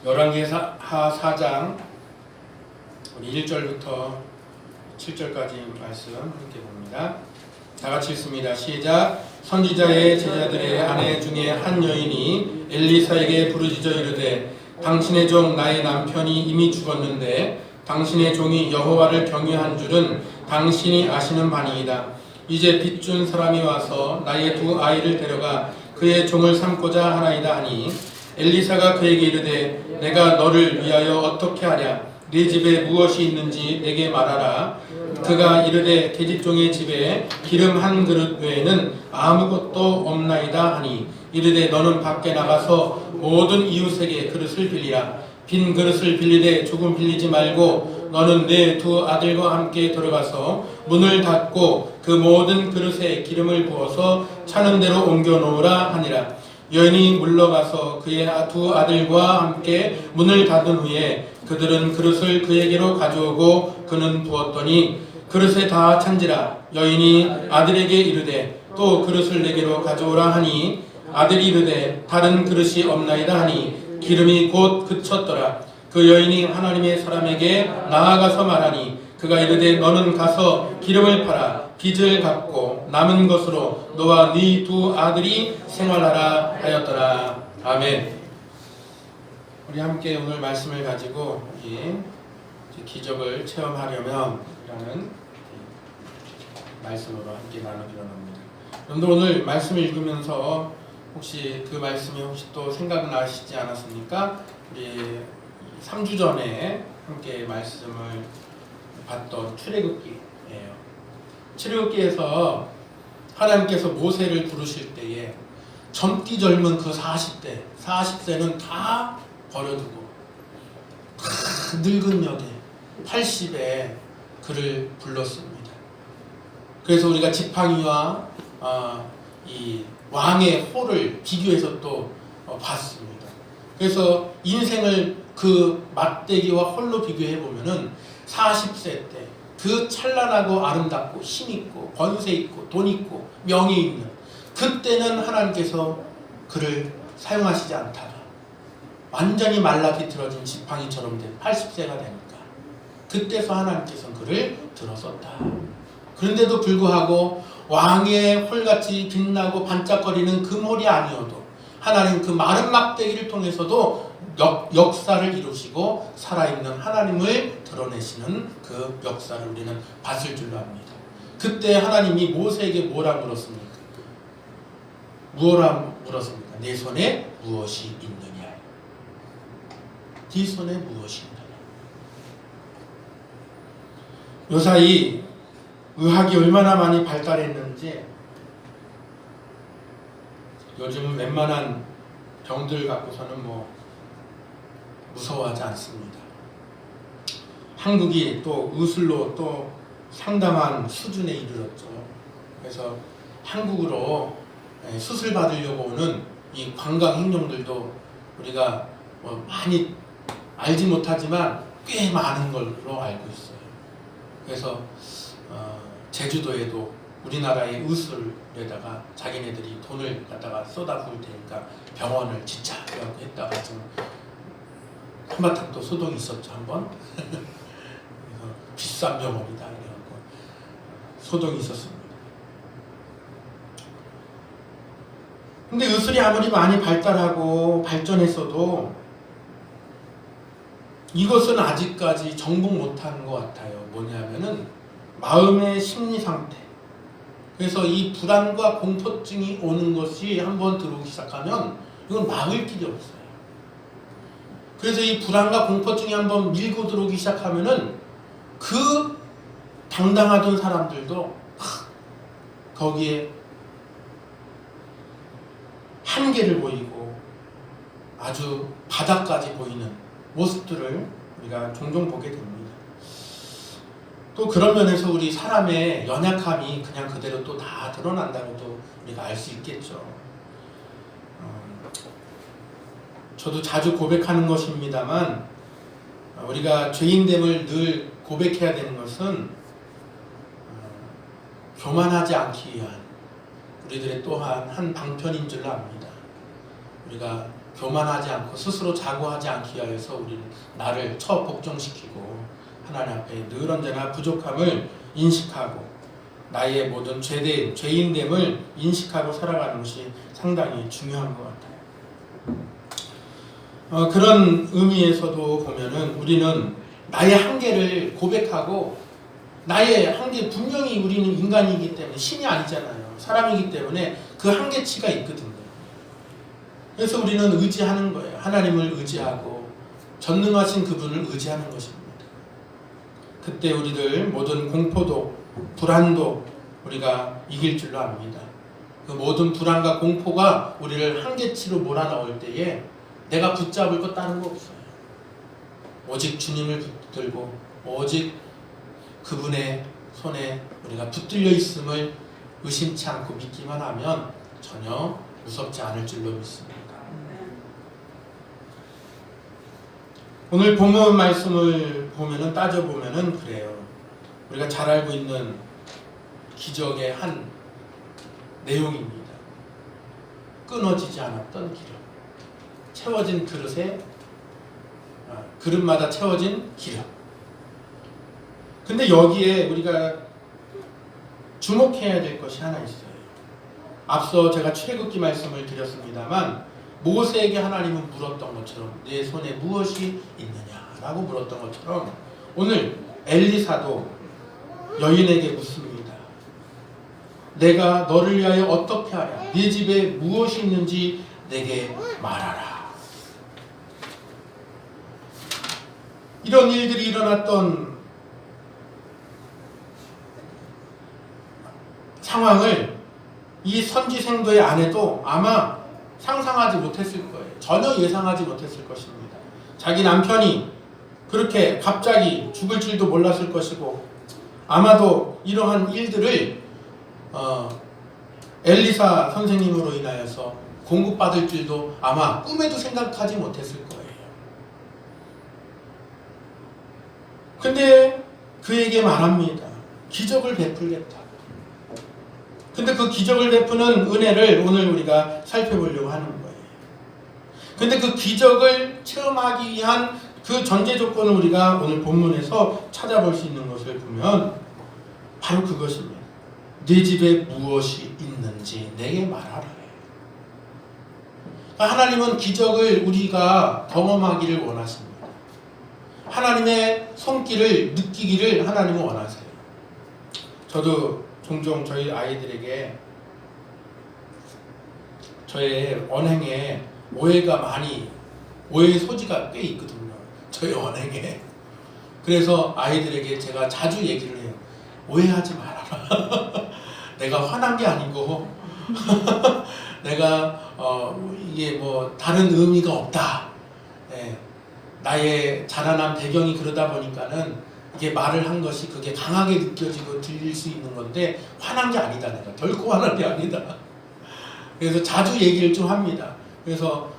열왕기하 4장 우리 1절부터 7절까지 말씀 함께 봅니다. 다 같이 읽습니다. 시작. 선지자의 제자들의 아내 중에 한 여인이 엘리사에게 부르짖어 이르되 당신의 종 나의 남편이 이미 죽었는데 당신의 종이 여호와를 경외한 줄은 당신이 아시는 바니이다. 이제 빚준 사람이 와서 나의 두 아이를 데려가 그의 종을 삼고자 하나이다 하니 엘리사가 그에게 이르되 내가 너를 위하여 어떻게 하랴? 네 집에 무엇이 있는지 내게 말하라. 그가 이르되 계집종의 집에 기름 한 그릇 외에는 아무것도 없나이다 하니 이르되 너는 밖에 나가서 모든 이웃에게 그릇을 빌리라. 빈 그릇을 빌리되 조금 빌리지 말고 너는 내 두 아들과 함께 들어가서 문을 닫고 그 모든 그릇에 기름을 부어서 차는 대로 옮겨 놓으라 하니라. 여인이 물러가서 그의 두 아들과 함께 문을 닫은 후에 그들은 그릇을 그에게로 가져오고 그는 부었더니 그릇에 다 찬지라. 여인이 아들에게 이르되 또 그릇을 내게로 가져오라 하니 아들이 이르되 다른 그릇이 없나이다 하니 기름이 곧 그쳤더라. 그 여인이 하나님의 사람에게 나아가서 말하니 그가 이르되 너는 가서 기름을 팔아 빚을 갚고 남은 것으로 너와 네 두 아들이 생활하라 하였더라. 아멘. 우리 함께 오늘 말씀을 가지고 이 기적을 체험하려면 라는 말씀으로 함께 나누기로 합니다. 여러분들 오늘 말씀을 읽으면서 혹시 그 말씀이 혹시 또 생각나시지 않았습니까? 우리 3주 전에 함께 말씀을 봤던 출애굽기예요. 출애굽기에서 하나님께서 모세를 부르실 때에 젊디 젊은 그 40세는 다 버려두고 다 늙은 역에 80에 그를 불렀습니다. 그래서 우리가 지팡이와 이 왕의 호를 비교해서 또 봤습니다. 그래서 인생을 그 막대기와 홀로 비교해 보면은 40세 때 그 찬란하고 아름답고 힘있고 권세 있고 돈 있고 명예 있는 그때는 하나님께서 그를 사용하시지 않다가 완전히 말라 비틀어진 지팡이처럼 된 80세가 되니까 그때서 하나님께서 그를 들어섰다. 그런데도 불구하고 왕의 홀같이 빛나고 반짝거리는 금홀이 아니어도 하나님 그 마른 막대기를 통해서도 역사를 이루시고 살아있는 하나님을 드러내시는 그 역사를 우리는 봤을 줄로 압니다. 그때 하나님이 모세에게 뭐라 물었습니까? 무엇라 물었습니까? 내 손에 무엇이 있느냐? 네 손에 무엇이 있느냐? 요사이 의학이 얼마나 많이 발달했는지 요즘 웬만한 병들 갖고서는 무서워하지 않습니다. 한국이 또 의술로 또 상당한 수준에 이르렀죠. 그래서 한국으로 수술 받으려고 오는 이 관광 행정들도 우리가 많이 알지 못하지만 꽤 많은 걸로 알고 있어요. 그래서 제주도에도 우리나라의 의술에다가 자기네들이 돈을 갖다가 쏟아부을 테니까 병원을 짓자 이렇게 했다가 지금 한바탕 또 소동이 있었죠 한번. 그래서 비싼 병원이다 이래갖고 소동이 있었습니다. 근데 의술이 아무리 많이 발달하고 발전했어도 이것은 아직까지 정복 못한 것 같아요. 뭐냐면은 마음의 심리 상태. 그래서 이 불안과 공포증이 오는 것이 한번 들어오기 시작하면 이건 막을 길이 없어요. 그래서 이 불안과 공포증이 한번 밀고 들어오기 시작하면은 그 당당하던 사람들도 거기에 한계를 보이고 아주 바닥까지 보이는 모습들을 우리가 종종 보게 됩니다. 또 그런 면에서 우리 사람의 연약함이 그냥 그대로 또 다 드러난다고도 우리가 알 수 있겠죠. 저도 자주 고백하는 것입니다만 우리가 죄인됨을 늘 고백해야 되는 것은 교만하지 않기 위한 우리들의 또한 한 방편인 줄로 압니다. 우리가 교만하지 않고 스스로 자고하지 않기 위하여서 우리는 나를 처복종시키고 하나님 앞에 늘 언제나 부족함을 인식하고 나의 모든 죄인됨을 인식하고 살아가는 것이 상당히 중요한 것 같아요. 그런 의미에서도 보면은 우리는 나의 한계를 고백하고 나의 한계, 분명히 우리는 인간이기 때문에 신이 아니잖아요. 사람이기 때문에 그 한계치가 있거든요. 그래서 우리는 의지하는 거예요. 하나님을 의지하고 전능하신 그분을 의지하는 것입니다. 그때 우리들 모든 공포도 불안도 우리가 이길 줄로 압니다. 그 모든 불안과 공포가 우리를 한계치로 몰아넣을 때에 내가 붙잡을 것 다른 거 없어요. 오직 주님을 붙들고 오직 그분의 손에 우리가 붙들려 있음을 의심치 않고 믿기만 하면 전혀 무섭지 않을 줄로 믿습니다. 오늘 본문 말씀을 보면은 따져보면은 그래요. 우리가 잘 알고 있는 기적의 한 내용입니다. 끊어지지 않았던 기름, 채워진 그릇에 그릇마다 채워진 기름. 근데 여기에 우리가 주목해야 될 것이 하나 있어요. 앞서 제가 출애굽기 말씀을 드렸습니다만 모세에게 하나님은 물었던 것처럼 내 손에 무엇이 있느냐라고 물었던 것처럼 오늘 엘리사도 여인에게 묻습니다. 내가 너를 위하여 어떻게 하랴? 네 집에 무엇이 있는지 내게 말하라. 이런 일들이 일어났던 상황을 이 선지생도의 아내도 아마 상상하지 못했을 거예요. 전혀 예상하지 못했을 것입니다. 자기 남편이 그렇게 갑자기 죽을 줄도 몰랐을 것이고 아마도 이러한 일들을 엘리사 선생님으로 인하여서 공급받을 줄도 아마 꿈에도 생각하지 못했을 거예요. 근데 그에게 말합니다. 기적을 베풀겠다. 근데 그 기적을 베푸는 은혜를 오늘 우리가 살펴보려고 하는 거예요. 근데 그 기적을 체험하기 위한 그 전제 조건을 우리가 오늘 본문에서 찾아볼 수 있는 것을 보면 바로 그것입니다. 네 집에 무엇이 있는지 내게 말하라. 하나님은 기적을 우리가 경험하기를 원하십니다. 하나님의 손길을 느끼기를 하나님은 원하세요. 저도 종종 저희 아이들에게 저의 언행에 오해의 소지가 꽤 있거든요. 저희 언행에. 그래서 아이들에게 제가 자주 얘기를 해요. 오해하지 말아라. 내가 화난 게 아니고 내가 이게 뭐 다른 의미가 없다. 네. 나의 자라난 배경이 그러다 보니까는 이게 말을 한 것이 그게 강하게 느껴지고 들릴 수 있는 건데 화난 게 아니다. 내가 결코 화난 게 아니다. 그래서 자주 얘기를 좀 합니다. 그래서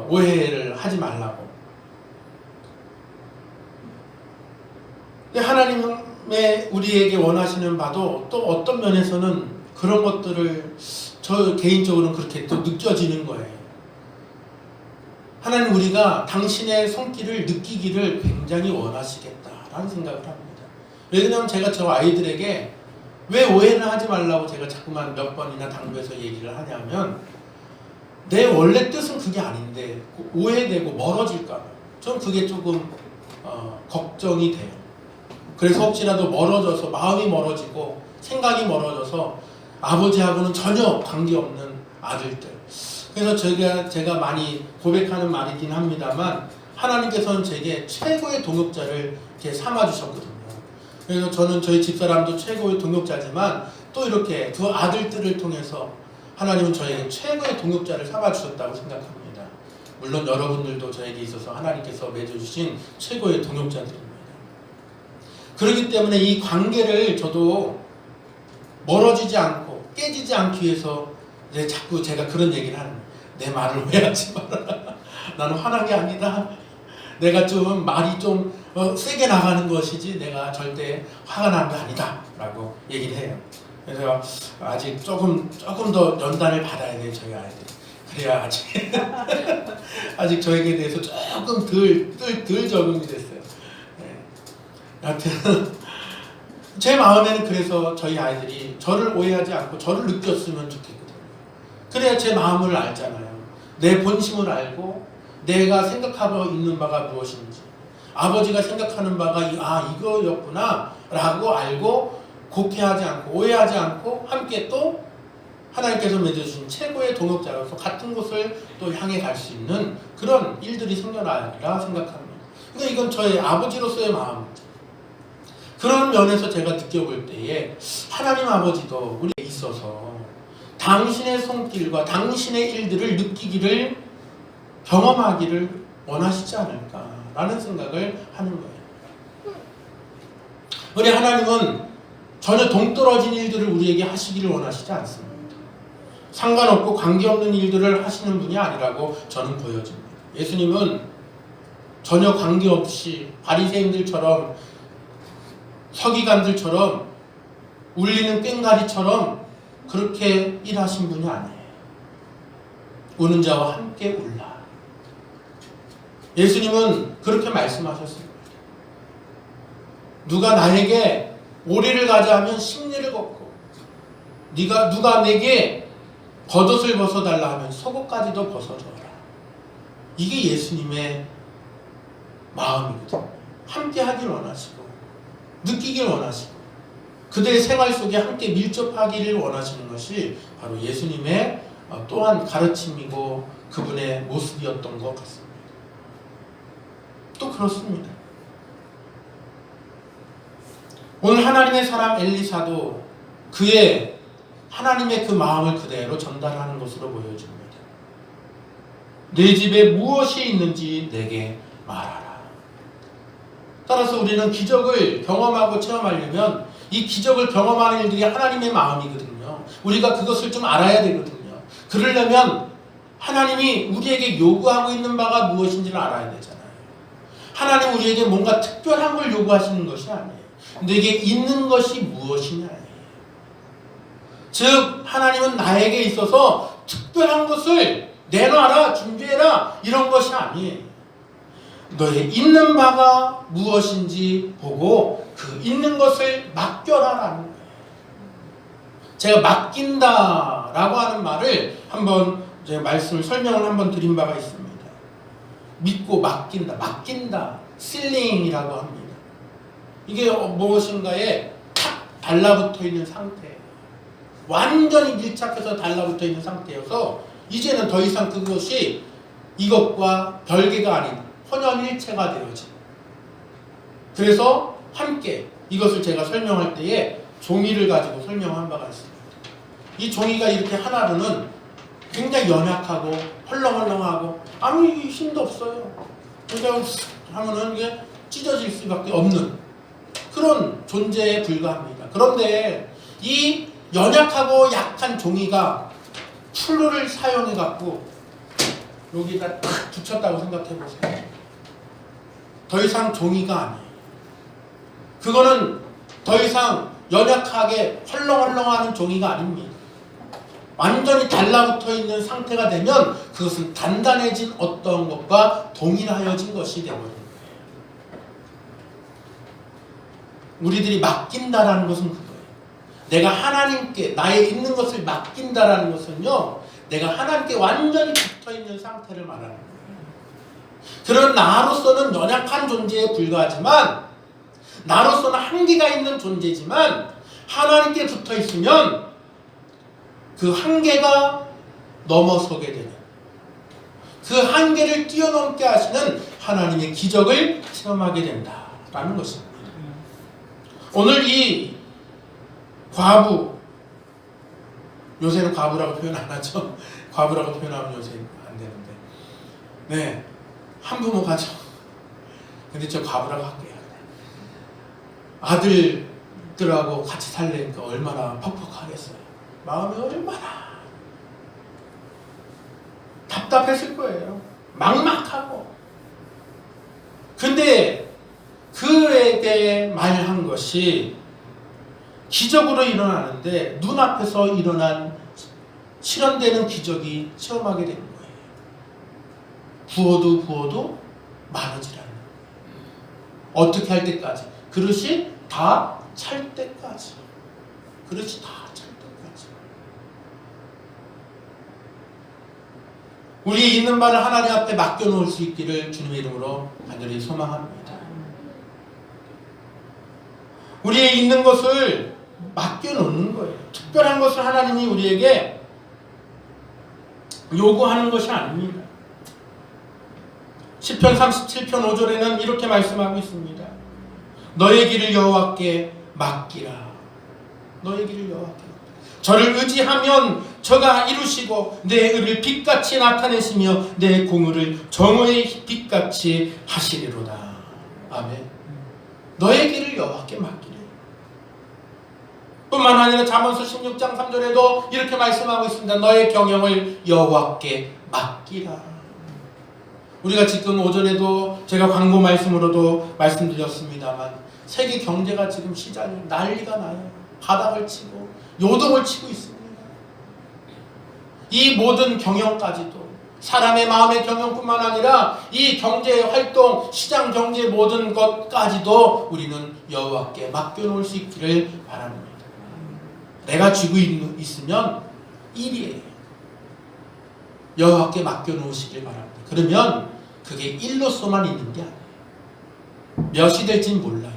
오해를 하지 말라고. 근데 하나님의 우리에게 원하시는 바도 또 어떤 면에서는 그런 것들을 저 개인적으로는 그렇게 또 느껴지는 거예요. 하나님 우리가 당신의 손길을 느끼기를 굉장히 원하시겠다라는 생각을 합니다. 왜냐하면 제가 저 아이들에게 왜 오해를 하지 말라고 제가 자꾸만 몇 번이나 당부해서 얘기를 하냐면 내 원래 뜻은 그게 아닌데 오해되고 멀어질까 봐. 전 그게 조금 걱정이 돼요. 그래서 혹시라도 멀어져서 마음이 멀어지고 생각이 멀어져서 아버지하고는 전혀 관계없는 아들들. 그래서 제가 많이 고백하는 말이긴 합니다만 하나님께서는 제게 최고의 동역자를 이렇게 삼아주셨거든요. 그래서 저는 저희 집사람도 최고의 동역자지만 또 이렇게 두 아들들을 통해서 하나님은 저에게 최고의 동역자를 삼아주셨다고 생각합니다. 물론 여러분들도 저에게 있어서 하나님께서 맺어주신 최고의 동역자들입니다. 그렇기 때문에 이 관계를 저도 멀어지지 않고 깨지지 않기 위해서 자꾸 제가 그런 얘기를 하는 거예요. 내 말을 오해하지 마라. 나는 화난 게 아니다. 내가 좀 말이 좀 세게 나가는 것이지 내가 절대 화가 난 게 아니다 라고 얘기를 해요. 그래서 아직 조금 더 연단을 받아야 돼요. 저희 아이들이. 그래야 아직 저에게 대해서 조금 덜 적응이 됐어요. 네. 여하튼 제 마음에는 그래서 저희 아이들이 저를 오해하지 않고 저를 느꼈으면 좋겠거든요. 그래야 제 마음을 알잖아요. 내 본심을 알고 내가 생각하고 있는 바가 무엇인지, 아버지가 생각하는 바가 이거였구나 라고 알고 곡해하지 않고 오해하지 않고 함께 또 하나님께서 맺어주신 최고의 동역자로서 같은 곳을 또 향해 갈 수 있는 그런 일들이 생겨나리라 생각합니다. 그러니까 이건 저의 아버지로서의 마음이죠. 그런 면에서 제가 느껴볼 때에 하나님 아버지도 우리에 있어서 당신의 손길과 당신의 일들을 느끼기를, 경험하기를 원하시지 않을까라는 생각을 하는 거예요. 우리 하나님은 전혀 동떨어진 일들을 우리에게 하시기를 원하시지 않습니다. 상관없고 관계없는 일들을 하시는 분이 아니라고 저는 보여집니다. 예수님은 전혀 관계없이 바리새인들처럼, 서기관들처럼, 울리는 꽹과리처럼 그렇게 일하신 분이 아니에요. 우는 자와 함께 울라. 예수님은 그렇게 말씀하셨습니다. 누가 나에게 오리를 가자 하면 십리를 걷고, 누가 내게 겉옷을 벗어달라 하면 속옷까지도 벗어줘라. 이게 예수님의 마음이거든요. 함께 하길 원하시고 느끼길 원하시고 그들의 생활 속에 함께 밀접하기를 원하시는 것이 바로 예수님의 또한 가르침이고 그분의 모습이었던 것 같습니다. 또 그렇습니다. 오늘 하나님의 사람 엘리사도 그의 하나님의 그 마음을 그대로 전달하는 것으로 보여집니다. 내 집에 무엇이 있는지 내게 말하라. 따라서 우리는 기적을 경험하고 체험하려면 이 기적을 경험하는 일들이 하나님의 마음이거든요. 우리가 그것을 좀 알아야 되거든요. 그러려면 하나님이 우리에게 요구하고 있는 바가 무엇인지를 알아야 되잖아요. 하나님 우리에게 뭔가 특별한 걸 요구하시는 것이 아니에요. 내게 있는 것이 무엇이냐. 즉 하나님은 나에게 있어서 특별한 것을 내놔라, 준비해라 이런 것이 아니에요. 너의 있는 바가 무엇인지 보고 그 있는 것을 맡겨라라는 거예요. 제가 맡긴다라고 하는 말을 한번 제가 설명을 한번 드린 바가 있습니다. 믿고 맡긴다, 실링이라고 합니다. 이게 무엇인가에 탁 달라붙어 있는 상태예요. 완전히 밀착해서 달라붙어 있는 상태여서 이제는 더 이상 그것이 이것과 별개가 아닌 혼연일체가 되어진. 그래서 함께 이것을 제가 설명할 때에 종이를 가지고 설명한 바가 있습니다. 이 종이가 이렇게 하나로는 굉장히 연약하고 헐렁헐렁하고 아무 힘도 없어요. 그러니까 하면은 이게 찢어질 수밖에 없는 그런 존재에 불과합니다. 그런데 이 연약하고 약한 종이가 풀로를 사용해 갖고 여기다 탁 붙였다고 생각해 보세요. 더 이상 종이가 아니에요. 그거는 더 이상 연약하게 헐렁헐렁하는 종이가 아닙니다. 완전히 달라붙어 있는 상태가 되면 그것은 단단해진 어떤 것과 동일하여진 것이 되어버립니다. 우리들이 맡긴다라는 것은 그거예요. 내가 하나님께 나의 있는 것을 맡긴다라는 것은요, 내가 하나님께 완전히 붙어있는 상태를 말하는 거예요. 그런 나로서는 연약한 존재에 불과하지만, 나로서는 한계가 있는 존재지만 하나님께 붙어있으면 그 한계가 넘어서게 되는, 그 한계를 뛰어넘게 하시는 하나님의 기적을 체험하게 된다라는 것입니다. 오늘 이 과부, 요새는 과부라고 표현 안 하죠. 과부라고 표현하면 요새 안 되는데, 네, 한부모가죠. 근데 저 과부라고 할게요. 아들들하고 같이 살려니까 얼마나 퍽퍽하겠어요. 마음이 얼마나 답답했을 거예요. 막막하고. 근데 그에게 말한 것이 기적으로 일어나는데 눈앞에서 일어난 실현되는 기적이 체험하게 되는 거예요. 부어도 부어도 마르질 않는. 어떻게 할 때까지? 그릇이 다 찰 때까지. 그릇이 다 찰 때까지. 우리 있는 바를 하나님 앞에 맡겨놓을 수 있기를 주님의 이름으로 간절히 소망합니다. 우리의 있는 것을 맡겨놓는 거예요. 특별한 것을 하나님이 우리에게 요구하는 것이 아닙니다. 시편 37편 5절에는 이렇게 말씀하고 있습니다. 너의 길을 여호와께 맡기라. 너의 길을 여호와께 맡기라. 저를 의지하면 저가 이루시고 내 의를 빛같이 나타내시며 내 공의를 정오의 빛같이 하시리로다. 아멘. 너의 길을 여호와께 맡기라. 뿐만 아니라 잠언서 16장 3절에도 이렇게 말씀하고 있습니다. 너의 경영을 여호와께 맡기라. 우리가 지금 오전에도 제가 광고 말씀으로도 말씀드렸습니다만 세계 경제가 지금 시장이 난리가 나요. 바닥을 치고 요동을 치고 있습니다. 이 모든 경영까지도 사람의 마음의 경영뿐만 아니라 이 경제 활동, 시장 경제 모든 것까지도 우리는 여호와께 맡겨놓을 수 있기를 바랍니다. 내가 쥐고 있으면 일이에요. 여호와께 맡겨놓으시길 바랍니다. 그러면 그게 일로서만 있는 게 아니에요. 몇이 될지는 몰라요.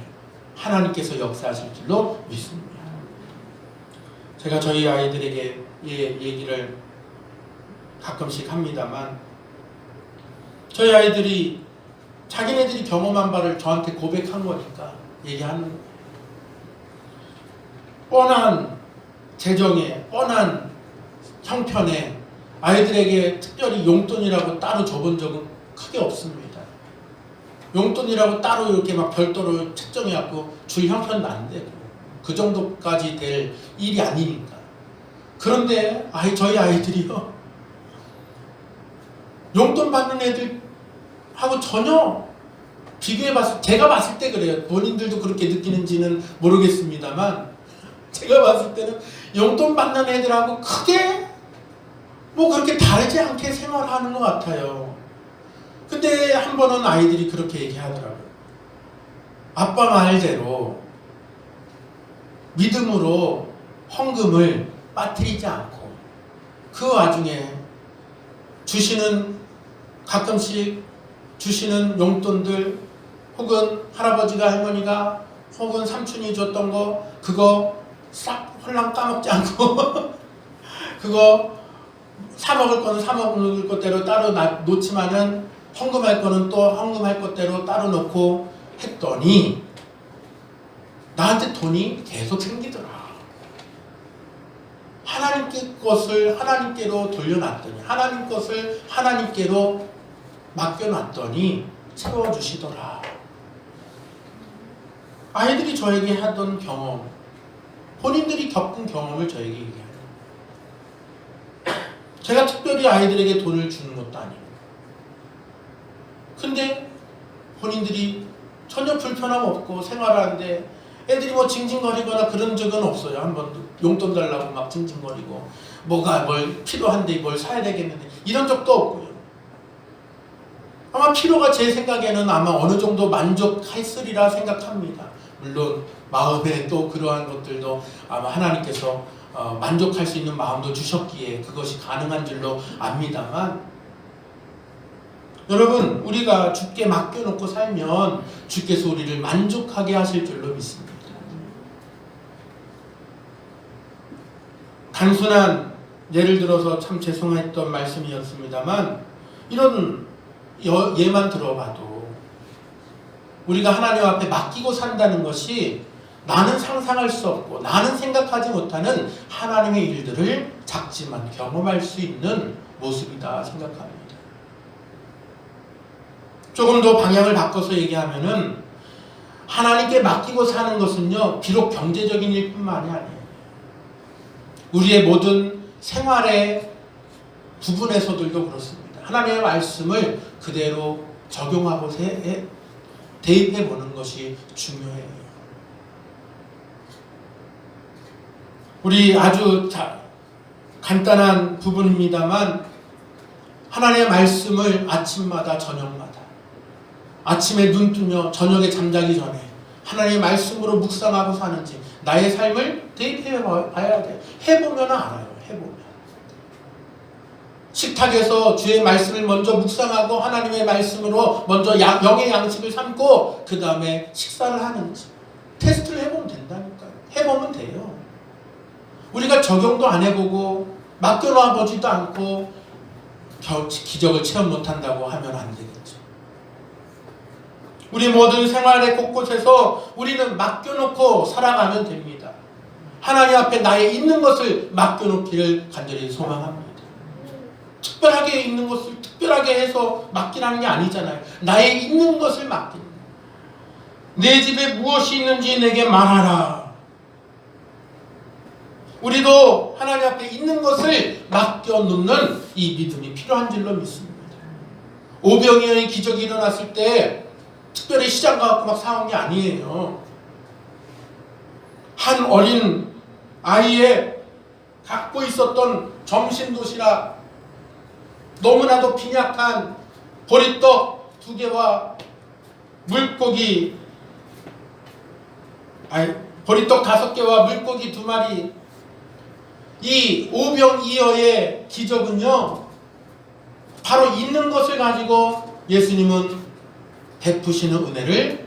하나님께서 역사하실 줄로 믿습니다. 제가 저희 아이들에게 얘기를 가끔씩 합니다만 저희 아이들이 자기네들이 경험한 바를 저한테 고백한 거니까 얘기하는 거예요. 뻔한 재정에 뻔한 형편에 아이들에게 특별히 용돈이라고 따로 줘본 적은 크게 없습니다. 용돈이라고 따로 이렇게 막 별도로 책정해갖고 줄 형편도 안 되고 그 정도까지 될 일이 아니니까. 그런데 저희 아이들이요 용돈 받는 애들하고 전혀 비교해봤을 제가 봤을 때 그래요. 본인들도 그렇게 느끼는지는 모르겠습니다만 제가 봤을 때는 용돈 받는 애들하고 크게 그렇게 다르지 않게 생활하는 것 같아요. 근데 한 번은 아이들이 그렇게 얘기하더라고요. 아빠 말대로 믿음으로 헌금을 빠뜨리지 않고 그 와중에 가끔씩 주시는 용돈들 혹은 할아버지가 할머니가 혹은 삼촌이 줬던 거 그거 싹 홀랑 까먹지 않고 그거 사 먹을 거는 사 먹을 것대로 따로 놓지만은 헌금할 거는 또 헌금할 것대로 따로 놓고 했더니 나한테 돈이 계속 생기더라. 하나님께 것을 하나님께로 돌려놨더니 하나님 것을 하나님께로 맡겨놨더니 채워주시더라. 아이들이 저에게 하던 경험, 본인들이 겪은 경험을 저에게 얘기해요. 제가 특별히 아이들에게 돈을 주는 것도 아니고 근데 본인들이 전혀 불편함 없고 생활하는데 애들이 징징거리거나 그런 적은 없어요. 한 번도 용돈 달라고 막 징징거리고 뭘 필요한데 뭘 사야 되겠는데 이런 적도 없고요. 아마 필요가 제 생각에는 아마 어느 정도 만족했으리라 생각합니다. 물론 마음에 또 그러한 것들도 아마 하나님께서 만족할 수 있는 마음도 주셨기에 그것이 가능한 줄로 압니다만 여러분 우리가 주께 맡겨놓고 살면 주께서 우리를 만족하게 하실 줄로 믿습니다. 단순한 예를 들어서 참 죄송했던 말씀이었습니다만 이런 예만 들어봐도 우리가 하나님 앞에 맡기고 산다는 것이 나는 상상할 수 없고 나는 생각하지 못하는 하나님의 일들을 작지만 경험할 수 있는 모습이다 생각합니다. 조금 더 방향을 바꿔서 얘기하면은 하나님께 맡기고 사는 것은요 비록 경제적인 일뿐만이 아니에요. 우리의 모든 생활의 부분에서들도 그렇습니다. 하나님의 말씀을 그대로 적용하고 대입해 보는 것이 중요해요. 우리 아주 간단한 부분입니다만 하나님의 말씀을 아침마다 저녁마다 아침에 눈 뜨며 저녁에 잠자기 전에 하나님의 말씀으로 묵상하고 사는지 나의 삶을 대입해 봐야 돼. 해보면 알아요. 해보면. 식탁에서 주의 말씀을 먼저 묵상하고 하나님의 말씀으로 먼저 영의 양식을 삼고 그 다음에 식사를 하는지 테스트를 해보면 된다니까요. 해보면 돼요. 우리가 적용도 안 해보고 맡겨놔 보지도 않고 기적을 체험 못한다고 하면 안 되겠죠. 우리 모든 생활의 곳곳에서 우리는 맡겨놓고 살아가면 됩니다. 하나님 앞에 나의 있는 것을 맡겨놓기를 간절히 소망합니다. 특별하게 있는 것을 특별하게 해서 맡기라는 게 아니잖아요. 나의 있는 것을 맡기는 거예요. 내 집에 무엇이 있는지 내게 말하라. 우리도 하나님 앞에 있는 것을 맡겨놓는 이 믿음이 필요한 줄로 믿습니다. 오병이어의 기적이 일어났을 때 특별히 시장 가서 막 사온 게 아니에요. 한 어린 아이의 갖고 있었던 점심 도시락 너무나도 빈약한 보리떡 2개와 보리떡 5개와 물고기 2마리. 이 오병이어의 기적은요, 바로 있는 것을 가지고 예수님은 베푸시는 은혜를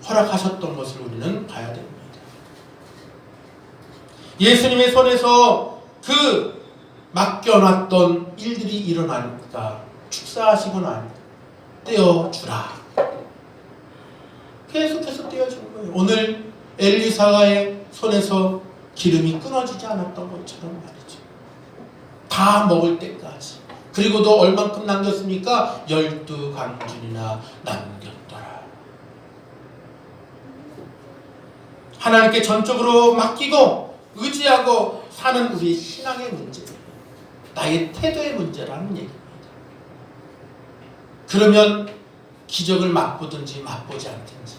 허락하셨던 것을 우리는 봐야 됩니다. 예수님의 손에서 그 맡겨놨던 일들이 일어나니까 축사하시고 나니 떼어주라. 계속해서 떼어주는 거예요. 오늘 엘리사의 손에서 기름이 끊어지지 않았던 것처럼 말이죠. 다 먹을 때까지. 그리고도 얼만큼 남겼습니까? 12광준이나 남겼더라. 하나님께 전적으로 맡기고 의지하고 사는 우리의 신앙의 문제, 나의 태도의 문제라는 얘기입니다. 그러면 기적을 맛보든지 맛보지 않든지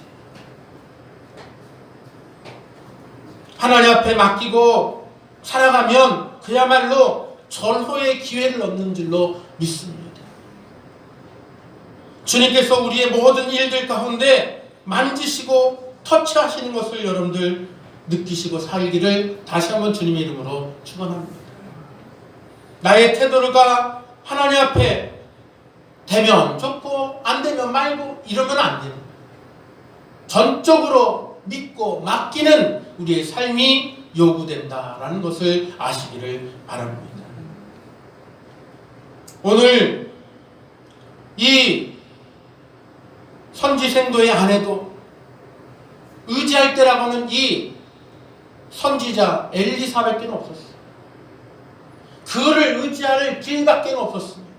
하나님 앞에 맡기고 살아가면 그야말로 절호의 기회를 얻는 줄로 믿습니다. 주님께서 우리의 모든 일들 가운데 만지시고 터치하시는 것을 여러분들 느끼시고 살기를 다시 한번 주님의 이름으로 축원합니다. 나의 태도가 하나님 앞에 되면 좋고 안 되면 말고 이러면 안 됩니다. 전적으로 믿고 맡기는 우리의 삶이 요구된다라는 것을 아시기를 바랍니다. 오늘 이 선지생도의 아내도 의지할 때라고는 이 선지자 엘리사밖에 없었어요. 그를 의지할 길밖에 없었습니다.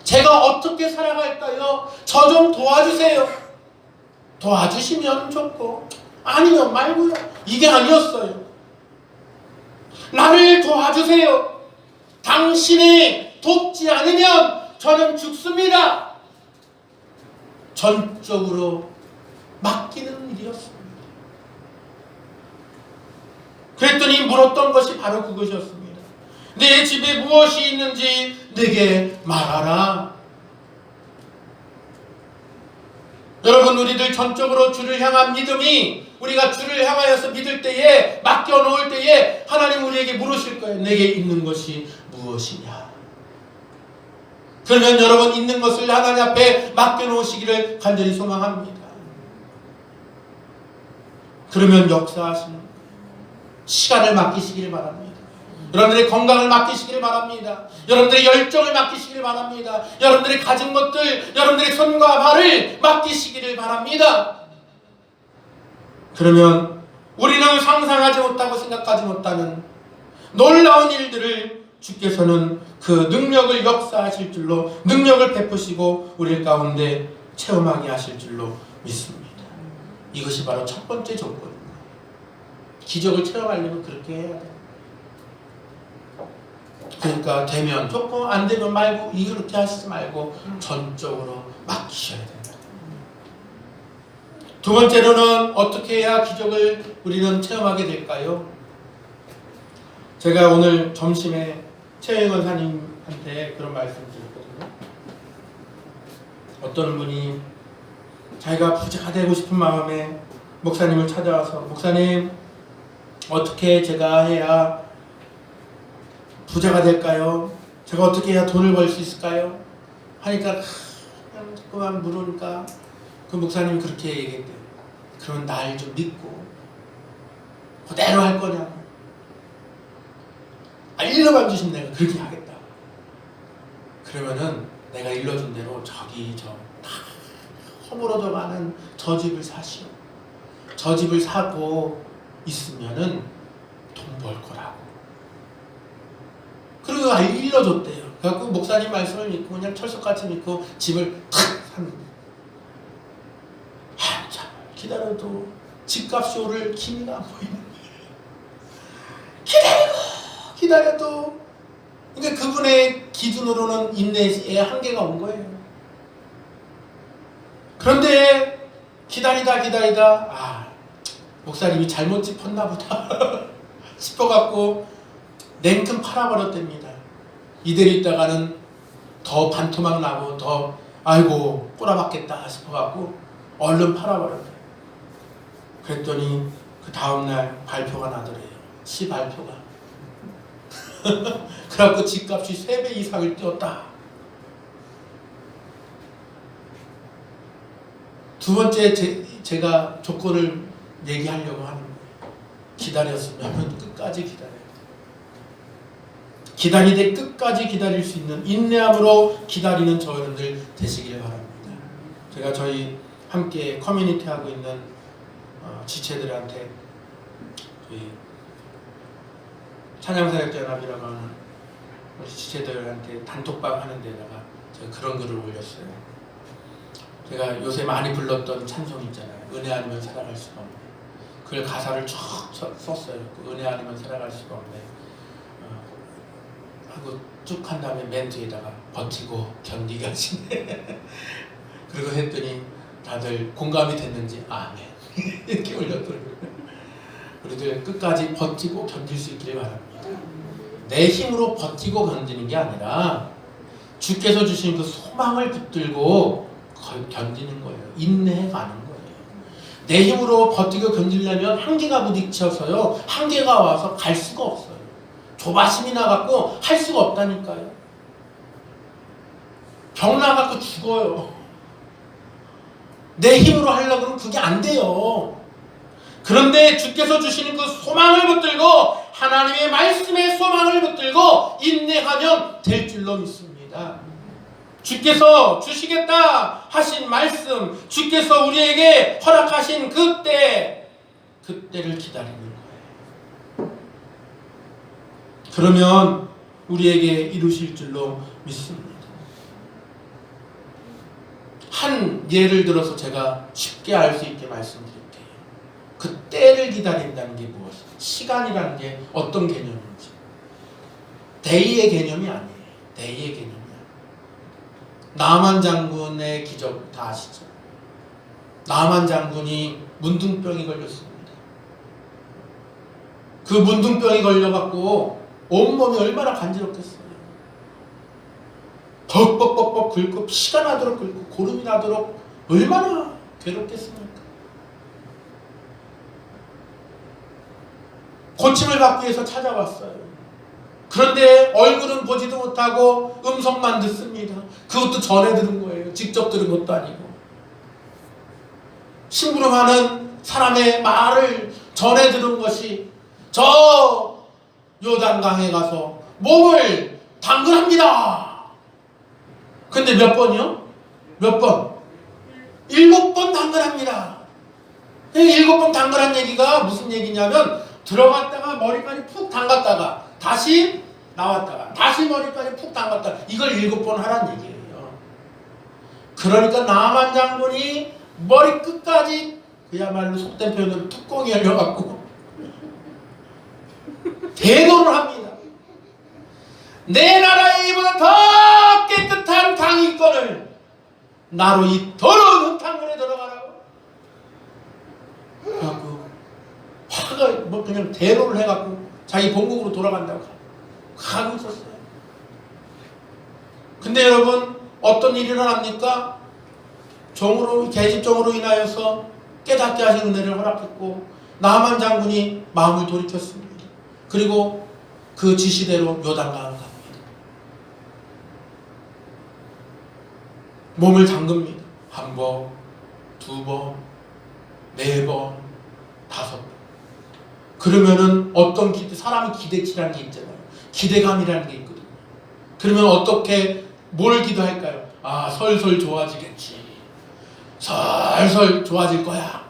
제가 어떻게 살아갈까요? 저 좀 도와주세요. 도와주시면 좋고 아니면 말고요. 이게 아니었어요. 나를 도와주세요. 당신이 돕지 않으면 저는 죽습니다. 전적으로 맡기는 일이었습니다. 그랬더니 물었던 것이 바로 그것이었습니다. 내 집에 무엇이 있는지 내게 말하라. 여러분, 우리들 전적으로 주를 향한 믿음이 우리가 주를 향하여서 믿을 때에 맡겨놓을 때에 하나님 우리에게 물으실 거예요. 내게 있는 것이 무엇이냐. 그러면 여러분 있는 것을 하나님 앞에 맡겨놓으시기를 간절히 소망합니다. 그러면 역사하시는 거예요. 시간을 맡기시기를 바랍니다. 여러분들의 건강을 맡기시기를 바랍니다. 여러분들의 열정을 맡기시기를 바랍니다. 여러분들의 가진 것들, 여러분들의 손과 발을 맡기시기를 바랍니다. 그러면 우리는 상상하지 못하고 생각하지 못하는 놀라운 일들을 주께서는 그 능력을 역사하실 줄로, 능력을 베푸시고 우리 가운데 체험하게 하실 줄로 믿습니다. 이것이 바로 첫 번째 조건입니다. 기적을 체험하려면 그렇게 해야 돼요. 그러니까 되면 좋고 안 되면 말고 이렇게 하시지 말고 전적으로 맡기셔야 된다. 두 번째로는 어떻게 해야 기적을 우리는 체험하게 될까요? 제가 오늘 점심에 최영원 사님한테 그런 말씀 드렸거든요. 어떤 분이 자기가 부자가 되고 싶은 마음에 목사님을 찾아와서 목사님 어떻게 제가 해야 부자가 될까요? 제가 어떻게 해야 돈을 벌 수 있을까요? 하니까 그냥 자꾸만 물으니까 그 목사님이 그렇게 얘기했대요. 그러면 날 좀 믿고 그대로 할 거냐고. 일러만 주시면 내가 그렇게 하겠다. 그러면은 내가 일러준 대로 저기 다 허물어져 많은 저 집을 사시오. 저 집을 사고 있으면은 돈 벌 거라고. 그리고 일러줬대요. 그래갖고 목사님 말씀을 믿고 그냥 철석같이 믿고 집을 탁 샀는데 한참 기다려도 집값이 오를 기미가 안 보이는 거예요. 기다려도 그러니까 그분의 기준으로는 인내의 한계가 온 거예요. 그런데 기다리다 목사님이 잘못 짚었나 보다 싶어갖고 냉큼 팔아버렸답니다. 이대로 있다가는 더 반토막 나고 더 아이고 꼬라박겠다 싶어갖고 얼른 팔아버렸대요. 그랬더니 그 다음날 발표가 나더래요. 시 발표가. 그래갖고 집값이 3배 이상을 뛰었다. 두 번째 제가 조건을 얘기하려고 하는 거예요. 기다렸으면 끝까지 기다려야 돼요. 기다리되 끝까지 기다릴 수 있는 인내함으로 기다리는 저여러분들 되시길 바랍니다. 제가 저희 함께 커뮤니티 하고 있는 지체들한테 저희 찬양사역연합이라고 하는 우리 지체들한테 단톡방 하는 데다가 제가 그런 글을 올렸어요. 제가 요새 많이 불렀던 찬송 있잖아요. 은혜 아니면 살아갈 수가 없네. 그걸 가사를 쭉 썼어요. 그 은혜 아니면 살아갈 수가 없네. 하고 쭉 한 다음에 맨 뒤에다가 버티고 견디게 하시네. 그리고 했더니 다들 공감이 됐는지 아멘 이렇게 올렸더라고요. 우리들 끝까지 버티고 견딜 수 있기를 바랍니다. 내 힘으로 버티고 견디는 게 아니라 주께서 주신 그 소망을 붙들고 견디는 거예요. 인내해 가는 거예요. 내 힘으로 버티고 견디려면 한계가 부딪혀서요. 한계가 와서 갈 수가 없어요. 조바심이 나갖고 할 수가 없다니까요. 병 나갖고 죽어요. 내 힘으로 하려고 하면 그게 안 돼요. 그런데 주께서 주시는 그 소망을 붙들고 하나님의 말씀의 소망을 붙들고 인내하면 될 줄로 믿습니다. 주께서 주시겠다 하신 말씀, 주께서 우리에게 허락하신 그때를 기다리는 거예요. 그러면 우리에게 이루실 줄로 믿습니다. 한 예를 들어서 제가 쉽게 알 수 있게 말씀드릴게요. 그 때를 기다린다는 게 무엇이에요? 시간이라는 게 어떤 개념인지. 데이의 개념이 아니에요. 데이의 개념이 아니에요. 나만 장군의 기적 다 아시죠? 나만 장군이 문둥병이 걸렸습니다. 그 문둥병이 걸려갖고 온몸이 얼마나 간지럽겠어요. 벅벅벅벅 긁고 피가 나도록 긁고 고름이 나도록 얼마나 괴롭겠습니까? 고침을 받기 위해서 찾아왔어요. 그런데 얼굴은 보지도 못하고 음성만 듣습니다. 그것도 전해 들은 거예요. 직접 들은 것도 아니고. 심부름하는 사람의 말을 전해 들은 것이 저 요단강에 가서 몸을 담그랍니다. 근데 몇 번이요? 몇 번? 7번 담그랍니다. 7번 담그란 얘기가 무슨 얘기냐면 들어갔다가 머리까지 푹 담갔다가 다시 나왔다가 다시 머리까지 푹 담갔다가 이걸 7번 하란 얘기예요. 그러니까 나만 장군이 머리 끝까지 그야말로 속된 표현으로 뚜껑이 열려갖고 대도를 합니다. 내 나라에 이보다 더 깨끗한 강이권을 나로 이 더러운 흙탕물에 들어가라고. 그래갖고 화가 그냥 대로를 해갖고 자기 본국으로 돌아간다고 가고 있었어요. 근데 여러분 어떤 일이 일어납니까? 계집종으로 인하여서 깨닫게 하신 은혜를 허락했고 나하만 장군이 마음을 돌이켰습니다. 그리고 그 지시대로 요단강을 갑니다. 몸을 담급니다. 1번, 2번, 4번, 5번. 그러면은 어떤 사람이 기대치라는 게 있잖아요. 기대감이라는 게 있거든요. 그러면 어떻게 뭘 기도할까요? 아, 설설 좋아지겠지. 설설 좋아질 거야.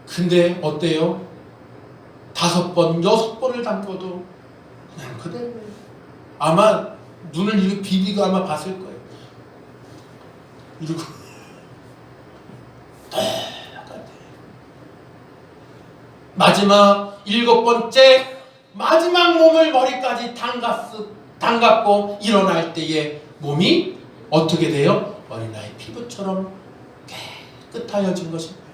근데 어때요? 5번, 6번을 담궈도 그냥 그대로예요. 아마 눈을 이렇게 비비고 아마 봤을 거예요. 이러고 똑같아. 마지막 7번째 마지막 몸을 머리까지 담갔고 일어날 때에 몸이 어떻게 돼요? 어린아이 피부처럼 깨끗하여진 것입니다.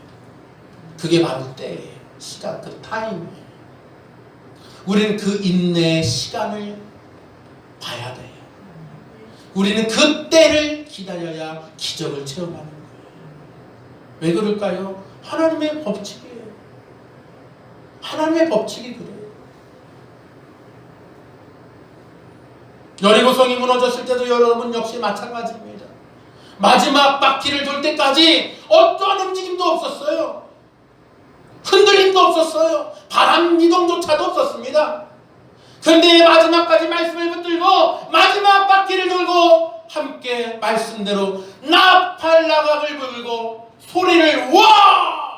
그게 바로 때예요. 시간, 그 타임이에요. 우리는 그 인내의 시간을 봐야 돼요. 우리는 그 때를 기다려야 기적을 체험하는 거예요. 왜 그럴까요? 하나님의 법칙이에요. 하나님의 법칙이 그래요. 여리고성이 무너졌을 때도 여러분 역시 마찬가지입니다. 마지막 바퀴를 돌 때까지 어떠한 움직임도 없었어요. 흔들림도 없었어요. 바람 이동조차도 없었습니다. 그런데 마지막까지 말씀을 붙들고 마지막 바퀴를 돌고 함께 말씀대로 나팔나각을 불고 소리를 와!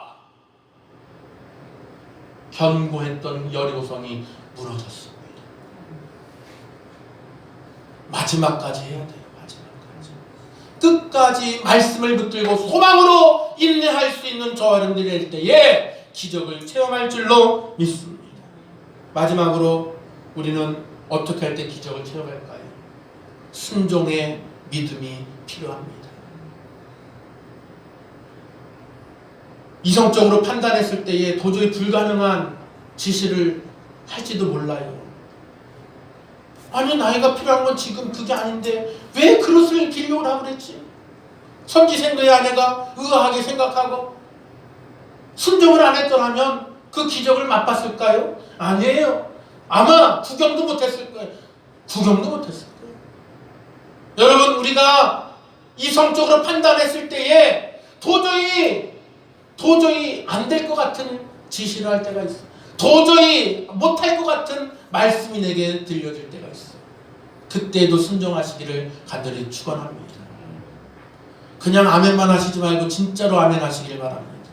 견고했던 여리고성이 무너졌습니다. 마지막까지 해야 돼요. 마지막까지. 끝까지 말씀을 붙들고 소망으로 인내할 수 있는 저와 여러분들이 될 때에 기적을 체험할 줄로 믿습니다. 마지막으로 우리는 어떻게 할 때 기적을 체험할까요? 순종의 믿음이 필요합니다. 이성적으로 판단했을 때에 도저히 불가능한 지시를 할지도 몰라요. 아니 나이가 필요한 건 지금 그게 아닌데 왜 그릇을 빌려오라고 그랬지? 선지생도의 아내가 의아하게 생각하고 순종을 안 했더라면 그 기적을 맛봤을까요? 아니에요. 아마 구경도 못했을 거예요. 구경도 못했을 거예요. 여러분 우리가 이성적으로 판단했을 때에 도저히 안 될 것 같은 지시를 할 때가 있어요. 도저히 못할 것 같은 말씀이 내게 들려질 때가 있어요. 그때도 순종하시기를 간절히 축원합니다. 그냥 아멘만 하시지 말고 진짜로 아멘 하시길 바랍니다.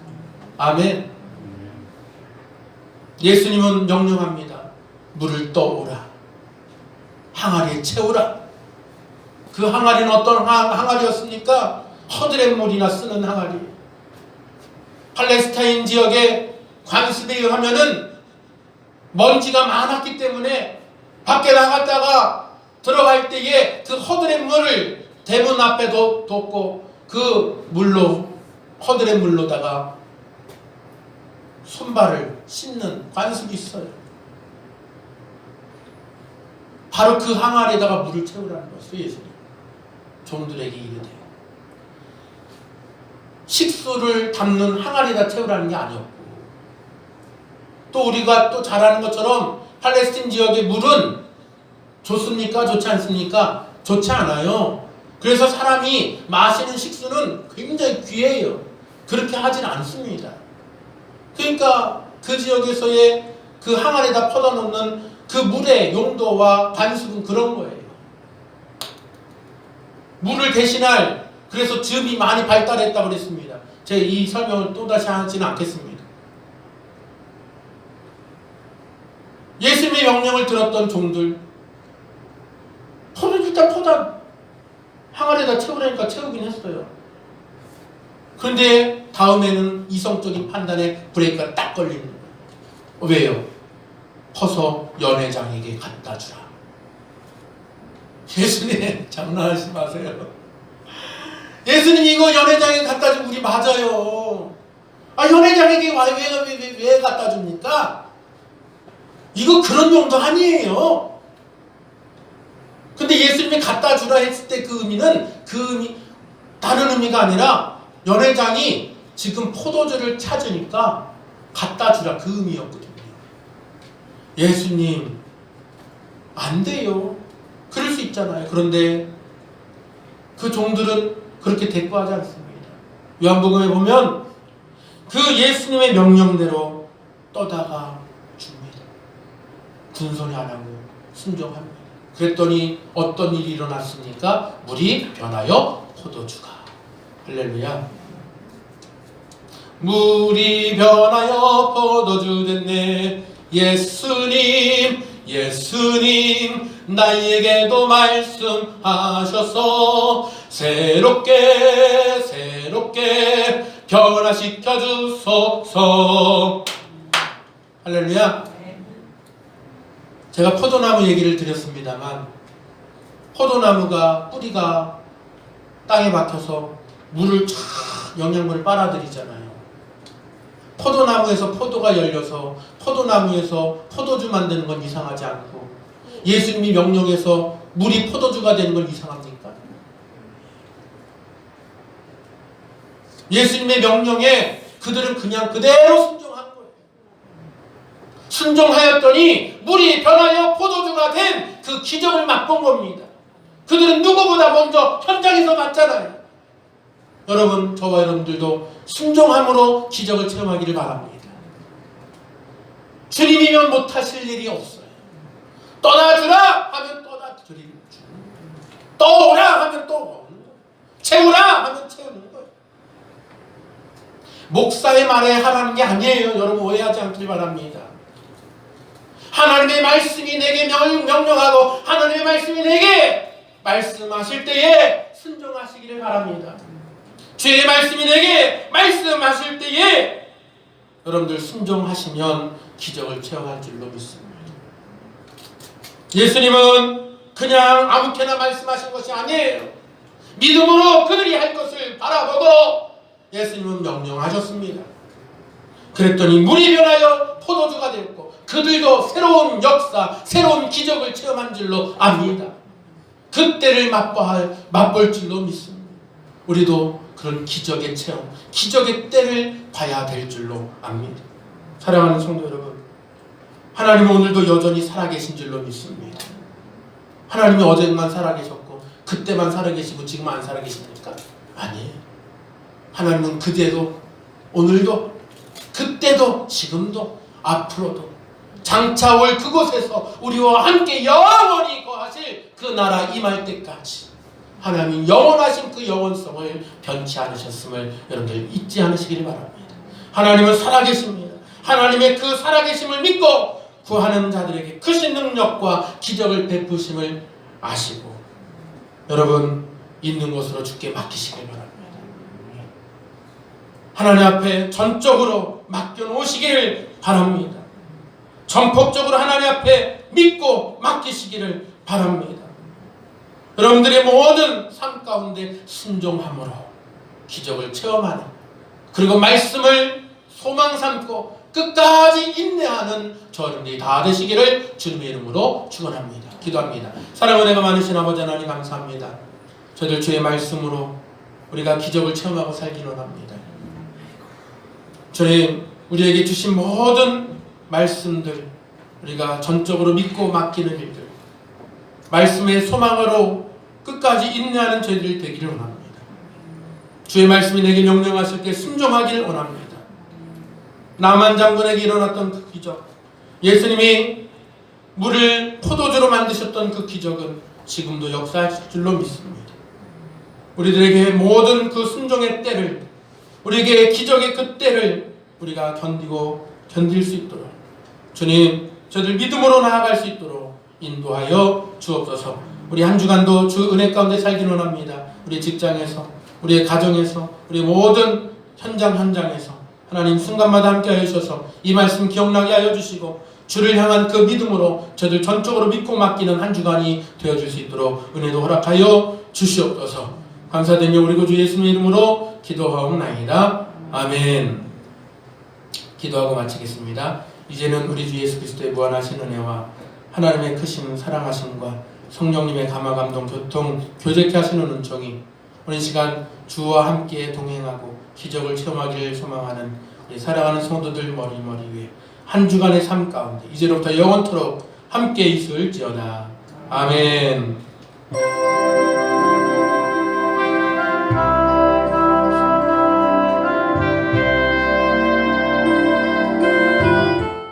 아멘. 예수님은 명령합니다. 물을 떠오라. 항아리에 채우라. 그 항아리는 어떤 항아리였습니까? 허드렛 물이나 쓰는 항아리. 팔레스타인 지역에 관습에 의하면은 먼지가 많았기 때문에 밖에 나갔다가 들어갈 때에 그 허드렛 물을 대문 앞에 뒀고 그 물로 허드렛 물로다가 손발을 씻는 관습이 있어요. 바로 그 항아리에다가 물을 채우라는 것이죠. 예수님 종들에게 이르되 식수를 담는 항아리에다 채우라는 게 아니었고, 또 우리가 또 잘 아는 것처럼 팔레스틴 지역의 물은 좋습니까? 좋지 않습니까? 좋지 않아요. 그래서 사람이 마시는 식수는 굉장히 귀해요. 그렇게 하진 않습니다. 그러니까 그 지역에서의 그 항아리에다 퍼다 놓는 그 물의 용도와 관습은 그런 거예요. 물을 대신할, 그래서 즙이 많이 발달했다고 그랬습니다. 제가 이 설명을 또다시 하지는 않겠습니다. 예수님의 명령을 들었던 종들, 일단 퍼다 항아리에다 채우라니까 채우긴 했어요. 그런데 다음에는 이성적인 판단에 브레이크가 딱 걸리는 거예요. 왜요? 퍼서 연회장에게 갖다 주라. 예수님 장난하지 마세요. 예수님 이거 연회장에 갖다 주면 우리 맞아요. 연회장에게 왜 갖다 줍니까? 이거 그런 용도 아니에요. 근데 예수님이 갖다 주라 했을 때 그 의미는 다른 의미가 아니라 연회장이 지금 포도주를 찾으니까 갖다 주라 그 의미였거든요. 예수님 안 돼요. 그럴 수 있잖아요. 그런데 그 종들은 그렇게 대꾸하지 않습니다. 요한복음에 보면 그 예수님의 명령대로 떠다가 줍니다. 군소리 안 하고 순종합니다. 그랬더니 어떤 일이 일어났습니까? 물이 변하여 포도주가. 할렐루야. 물이 변하여 포도주 됐네. 예수님 나에게도 말씀하셔서 새롭게 변화시켜 주소서. 할렐루야. 제가 포도나무 얘기를 드렸습니다만 포도나무가 뿌리가 땅에 박혀서 물을 쫙 영양분을 빨아들이잖아요. 포도나무에서 포도가 열려서 포도나무에서 포도주 만드는 건 이상하지 않고 예수님이 명령해서 물이 포도주가 되는 건 이상합니까? 예수님의 명령에 그들은 그냥 그대로 순종한 거예요. 순종하였더니 물이 변하여 포도주가 된 그 기적을 맛본 겁니다. 그들은 누구보다 먼저 현장에서 봤잖아요. 여러분, 저와 여러분들도 순종함으로 기적을 체험하기를 바랍니다. 주님이면 못하실 일이 없어요. 떠나주라 하면 떠나드리는 주, 떠오라 하면 또 오는 거예요. 채우라 하면 채우는 거예요. 목사의 말에 하라는 게 아니에요. 여러분 오해하지 않길 바랍니다. 하나님의 말씀이 내게 명령하고 하나님의 말씀이 내게 말씀하실 때에 순종하시기를 바랍니다. 주의 말씀이 내게 말씀하실 때에 여러분들 순종하시면 기적을 체험할 줄로 믿습니다. 예수님은 그냥 아무렇게나 말씀하신 것이 아니에요. 믿음으로 그들이 할 것을 바라보고 예수님은 명령하셨습니다. 그랬더니 물이 변하여 포도주가 되었고 그들도 새로운 역사, 새로운 기적을 체험한 줄로 압니다. 그때를 맛볼 줄로 믿습니다. 우리도 그런 기적의 체험, 기적의 때를 봐야 될 줄로 압니다. 사랑하는 성도 여러분, 하나님은 오늘도 여전히 살아계신 줄로 믿습니다. 하나님이 어제만 살아계셨고 그때만 살아계시고 지금 안 살아계십니까? 아니에요. 하나님은 그때도 오늘도 그때도 지금도 앞으로도 장차 올 그곳에서 우리와 함께 영원히 거하실 그 나라 임할 때까지 하나님 영원하신 그 영원성을 변치 않으셨음을 여러분들 잊지 않으시길 바랍니다. 하나님은 살아계십니다. 하나님의 그 살아계심을 믿고 구하는 자들에게 크신 능력과 기적을 베푸심을 아시고 여러분 있는 것으로 주께 맡기시길 바랍니다. 하나님 앞에 전적으로 맡겨놓으시기를 바랍니다. 전폭적으로 하나님 앞에 믿고 맡기시기를 바랍니다. 여러분들의 모든 삶 가운데 순종함으로 기적을 체험하는 그리고 말씀을 소망 삼고 끝까지 인내하는 저여러분들이 다 되시기를 주님의 이름으로 축원합니다. 기도합니다. 사랑의 은혜가 많으신 아버지 하나님 감사합니다. 저희들 주의 말씀으로 우리가 기적을 체험하고 살기를 원합니다. 주님 우리에게 주신 모든 말씀들 우리가 전적으로 믿고 맡기는 일들 말씀의 소망으로 끝까지 인내하는 저희들이 되기를 원합니다. 주의 말씀이 내게 명령하실 때 순종하기를 원합니다. 나만 장군에게 일어났던 그 기적 예수님이 물을 포도주로 만드셨던 그 기적은 지금도 역사하실 줄로 믿습니다. 우리들에게 모든 그 순종의 때를 우리에게 기적의 그 때를 우리가 견딜 수 있도록 주님 저희들 믿음으로 나아갈 수 있도록 인도하여 주옵소서. 우리 한 주간도 주 은혜 가운데 살기를 원합니다. 우리 직장에서 우리의 가정에서 우리 모든 현장에서 하나님 순간마다 함께 하셔서 이 말씀 기억나게 하여 주시고 주를 향한 그 믿음으로 저희들 전적으로 믿고 맡기는 한 주간이 되어줄 수 있도록 은혜도 허락하여 주시옵소서. 감사드리며 우리 구주 예수님의 이름으로 기도하옵나이다. 아멘. 기도하고 마치겠습니다. 이제는 우리 주 예수 그리스도의 무한하신 은혜와 하나님의 크신 사랑하심과 성령님의 감화 감동 교통 교제케 하시는 은총이 오늘 시간 주와 함께 동행하고 기적을 체험하기를 소망하는 우리 사랑하는 성도들 머리 위에 한 주간의 삶 가운데 이제로부터 영원토록 함께 있을지어다. 아멘.